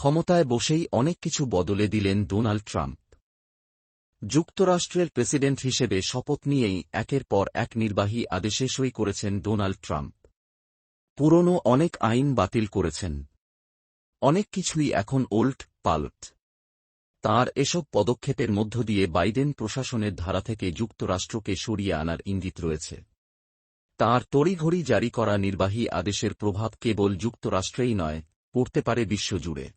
ক্ষমতায় বসেই অনেক কিছু বদলে দিলেন ডোনাল্ড ট্রাম্প। যুক্তরাষ্ট্রের প্রেসিডেন্ট হিসেবে শপথ নিয়েই একের পর এক নির্বাহী আদেশে সই করেছেন ডোনাল্ড ট্রাম্প। পুরনো অনেক আইন বাতিল করেছেন। অনেক কিছুই এখন ওল্ড পাল্ট। তাঁর এসব পদক্ষেপের মধ্য দিয়ে বাইডেন প্রশাসনের ধারা থেকে যুক্তরাষ্ট্রকে সরিয়ে আনার ইঙ্গিত রয়েছে। তাঁর তড়িঘড়ি জারি করা নির্বাহী আদেশের প্রভাব কেবল যুক্তরাষ্ট্রেই নয়, পড়তে পারে বিশ্বজুড়ে।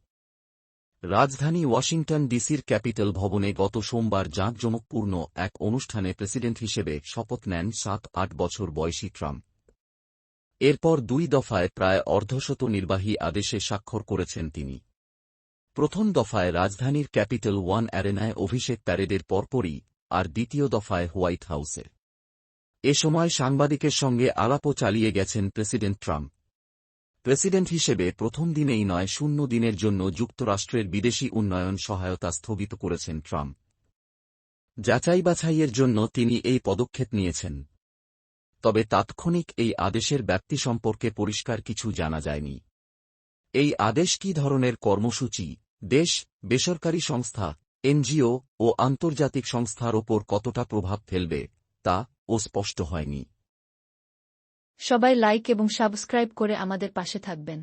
রাজধানী ওয়াশিংটন ডিসির ক্যাপিটল ভবনে গত সোমবার জাঁকজমকপূর্ণ এক অনুষ্ঠানে প্রেসিডেন্ট হিসেবে শপথ নেন ৭-৮ বছর বয়সী ট্রাম্প। এরপর ২ দফায় প্রায় অর্ধশত নির্বাহী আদেশে স্বাক্ষর করেছেন তিনি। প্রথম দফায় রাজধানীর ক্যাপিটল ওয়ান অ্যারেনায় অভিষেক প্যারেডের পরপরই, আর দ্বিতীয় দফায় হোয়াইট হাউসে। এ সময় সাংবাদিকের সঙ্গে আলাপও চালিয়ে গেছেন প্রেসিডেন্ট ট্রাম্প। প্রেসিডেন্ট হিসেবে প্রথম দিনেই নয়, ০ দিনের জন্য যুক্তরাষ্ট্রের বিদেশি উন্নয়ন সহায়তা স্থগিত করেছেন ট্রাম্প। যাচাই-বাছাইয়ের জন্য তিনি এই পদক্ষেপ নিয়েছেন। তবে তাৎক্ষণিক এই আদেশের ব্যাপ্তি সম্পর্কে পরিষ্কার কিছু জানা যায়নি। এই আদেশ কী ধরনের কর্মসূচি, দেশ, বেসরকারি সংস্থা, এনজিও ও আন্তর্জাতিক সংস্থার ওপর কতটা প্রভাব ফেলবে, তা স্পষ্ট হয়নি। সবাই লাইক এবং সাবস্ক্রাইব করে আমাদের পাশে থাকবেন।